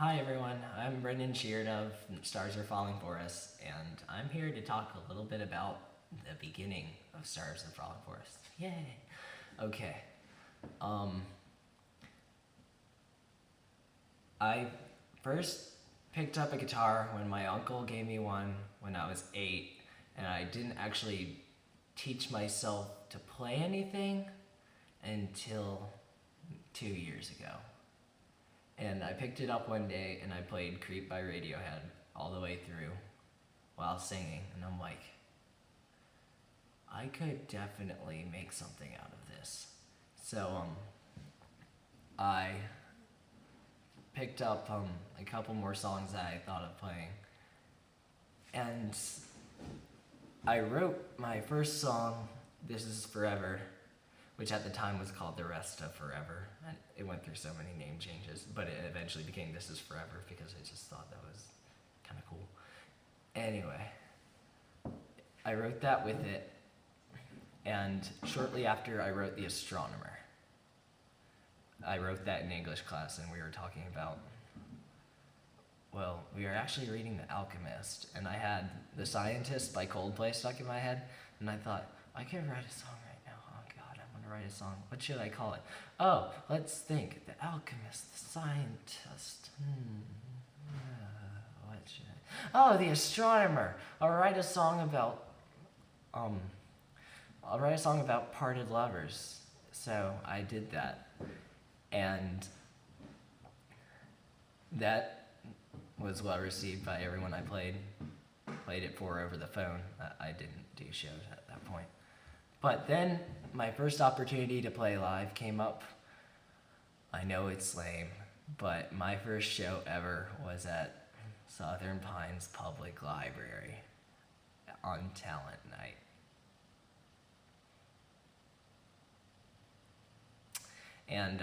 Hi everyone, I'm Brenden Sheard of starsarefallingforus, and I'm here to talk a little bit about the beginning of Stars Are Falling for Us. Yay! Okay. I first picked up a guitar when my uncle gave me one when I was 8, and I didn't actually teach myself to play anything until 2 years ago. And I picked it up one day and I played Creep by Radiohead all the way through while singing, and I'm like, I could definitely make something out of this. So I picked up a couple more songs that I thought of playing, and I wrote my first song, This Is Forever, which at the time was called The Rest of Forever. And it went through so many name changes, but it eventually became This Is Forever because I just thought that was kind of cool. Anyway, I wrote that with it, and shortly after I wrote The Astronomer. I wrote that in English class, and we were talking about, well, we were actually reading The Alchemist, and I had The Scientist by Coldplay stuck in my head, and I thought, I could write a song right now. Oh God, I'm gonna write a song. What should I call it? Oh, let's think. The Alchemist, The Scientist. What should I? Oh, The Astronomer. I'll write a song about parted lovers. So I did that, and that was well received by everyone I played it for over the phone. I didn't do shows at that point. But then my first opportunity to play live came up. I know it's lame, but my first show ever was at Southern Pines Public Library on Talent Night. And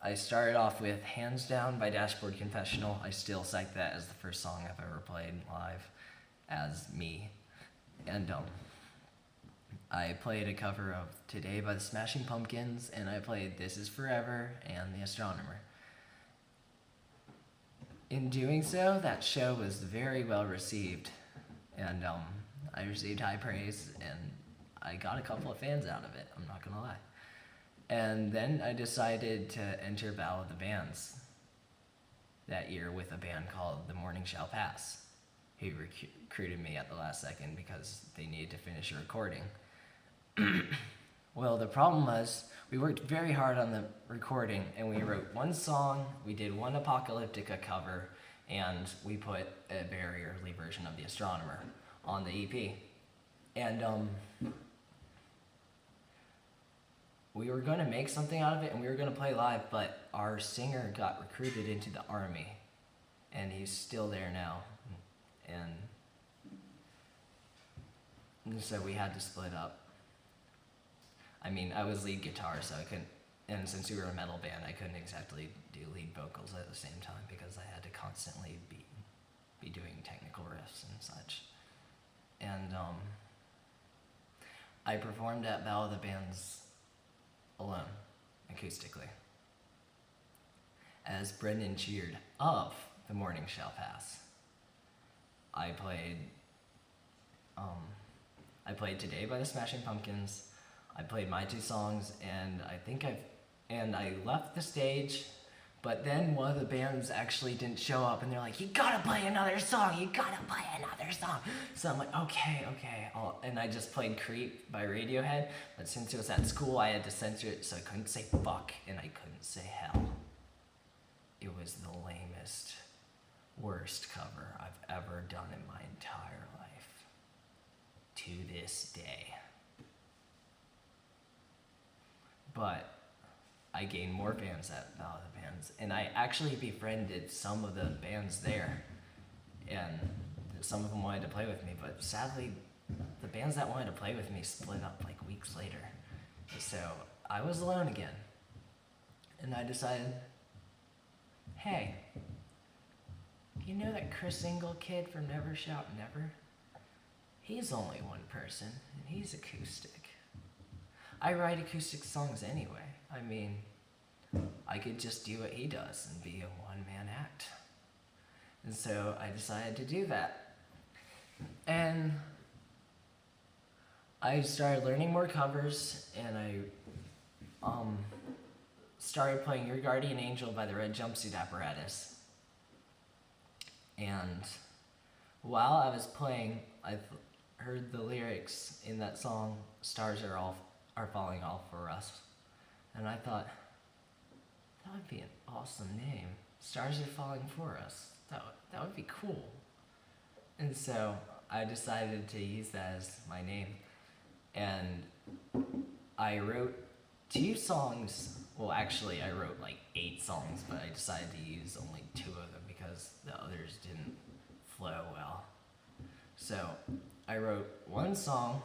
I started off with Hands Down by Dashboard Confessional. I still cite that as the first song I've ever played live as me. And I played a cover of Today by the Smashing Pumpkins, and I played This Is Forever and The Astronomer. In doing so, that show was very well received, and I received high praise, and I got a couple of fans out of it, I'm not gonna lie. And then I decided to enter Battle of the Bands that year with a band called The Morning Shall Pass, who recruited me at the last second because they needed to finish a recording. Well, the problem was we worked very hard on the recording, and we wrote one song, we did one Apocalyptica cover, and we put a very early version of The Astronomer on the EP. And we were going to make something out of it, and we were going to play live, but our singer got recruited into the Army, and he's still there now. And so we had to split up. I mean, I was lead guitar, so I couldn't, and since we were a metal band, I couldn't exactly do lead vocals at the same time because I had to constantly be doing technical riffs and such. And I performed at Battle of the Bands alone, acoustically, as Brenden Sheard of The Morning Shall Pass. I played Today by the Smashing Pumpkins. I played my two songs, and I left the stage, but then one of the bands actually didn't show up, and they're like, you gotta play another song, you gotta play another song. So I'm like, okay, and I just played Creep by Radiohead, but since it was at school, I had to censor it, so I couldn't say fuck, and I couldn't say hell. It was the lamest, worst cover I've ever done in my entire life, to this day. But I gained more fans at Battle of the Bands, and I actually befriended some of the bands there, and some of them wanted to play with me, but sadly, the bands that wanted to play with me split up like weeks later. So I was alone again, and I decided, hey, you know that Chris Ingle kid from Never Shout Never? He's only one person, and he's acoustic. I write acoustic songs anyway. I mean, I could just do what he does and be a one-man act. And so I decided to do that. And I started learning more covers, and I started playing Your Guardian Angel by the Red Jumpsuit Apparatus. And while I was playing, I heard the lyrics in that song, "Stars are falling all for us." And I thought, that would be an awesome name. Stars are falling for us. That would be cool. And so I decided to use that as my name. And I wrote 2 songs. Well, actually, I wrote like 8 songs, but I decided to use only 2 of them because the others didn't flow well. So I wrote one song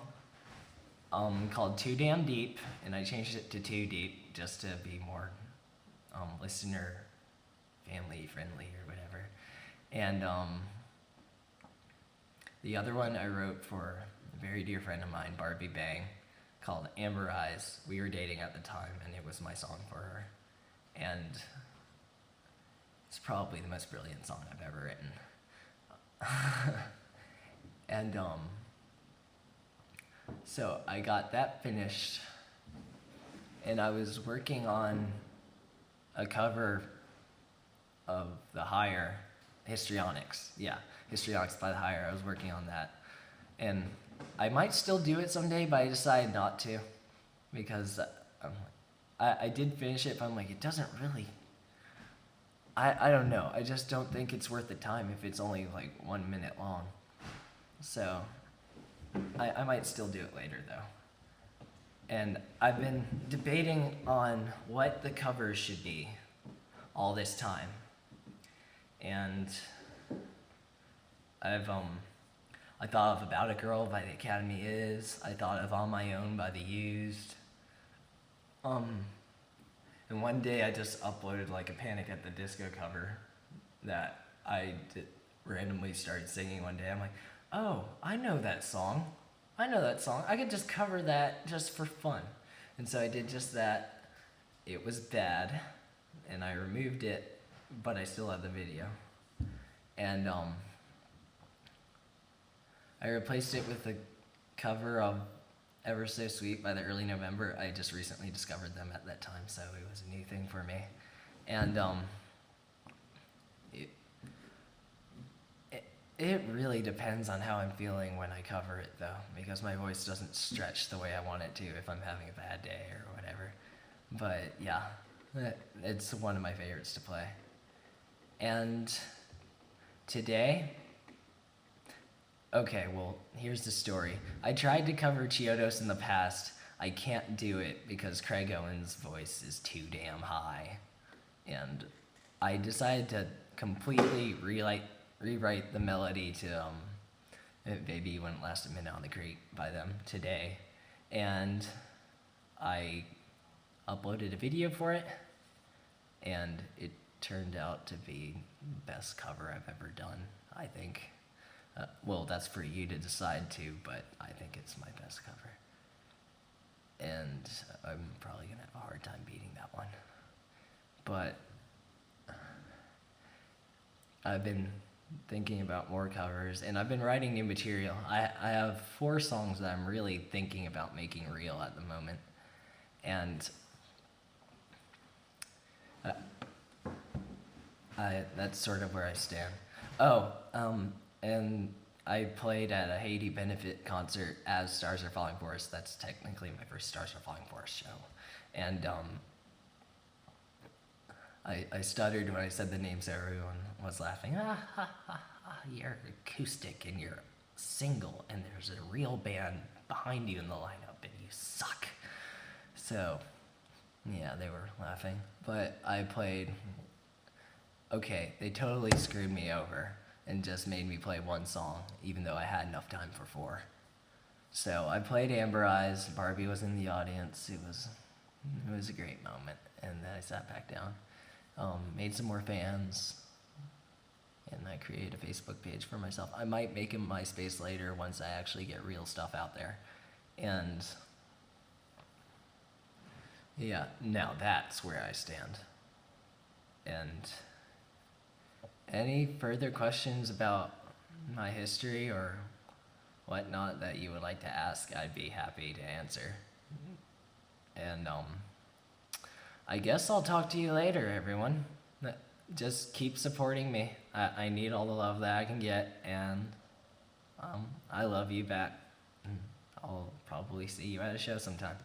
called Too Damn Deep, and I changed it to Too Deep just to be more listener family friendly or whatever. And the other one I wrote for a very dear friend of mine, Barbie Bang, called Amber Eyes. We were dating at the time, and it was my song for her. And it's probably the most brilliant song I've ever written. And so I got that finished, and I was working on a cover of The Higher, Histrionics. Yeah, Histrionics by The Higher. I was working on that. And I might still do it someday, but I decided not to, because I did finish it, but I'm like, it doesn't really, I don't know. I just don't think it's worth the time if it's only like 1 minute long. So I might still do it later though. And I've been debating on what the cover should be all this time. And I thought of About a Girl by the Academy Is. I thought of On My Own by The Used. And one day I just uploaded like a Panic at the Disco cover that I randomly started singing one day. I'm like, oh, I know that song. I could just cover that just for fun. And so I did just that. It was bad, and I removed it, but I still have the video. And I replaced it with a cover of Ever So Sweet by the Early November. I just recently discovered them at that time, so it was a new thing for me. And it really depends on how I'm feeling when I cover it, though, because my voice doesn't stretch the way I want it to if I'm having a bad day or whatever. But yeah, it's one of my favorites to play. And today, okay, well, here's the story. I tried to cover Chiodos in the past. I can't do it because Craig Owen's voice is too damn high. And I decided to completely rewrite the melody to Baby You Wouldn't Last a Minute on the Creek by them today. And I uploaded a video for it, and it turned out to be the best cover I've ever done, I think. Well, that's for you to decide too, but I think it's my best cover. And I'm probably gonna have a hard time beating that one. But I've been thinking about more covers, and I've been writing new material. I have 4 songs that I'm really thinking about making real at the moment. And that's sort of where I stand. And I played at a Haiti benefit concert as Stars Are Falling For Us. That's technically my first Stars Are Falling For Us show. And I stuttered when I said the name, so everyone was laughing. You're acoustic and you're single, and there's a real band behind you in the lineup, and you suck. So, yeah, they were laughing. But I played, okay, they totally screwed me over and just made me play 1 song, even though I had enough time for 4. So I played Amber Eyes. Barbie was in the audience. It was a great moment. And then I sat back down, made some more fans, and I created a Facebook page for myself. I might make a MySpace later once I actually get real stuff out there. And yeah, now that's where I stand. And Any further questions about my history or whatnot that you would like to ask, I'd be happy to answer. And I guess I'll talk to you later, everyone. Just keep supporting me. I need all the love that I can get, and I love you back. I'll probably see you at a show sometime.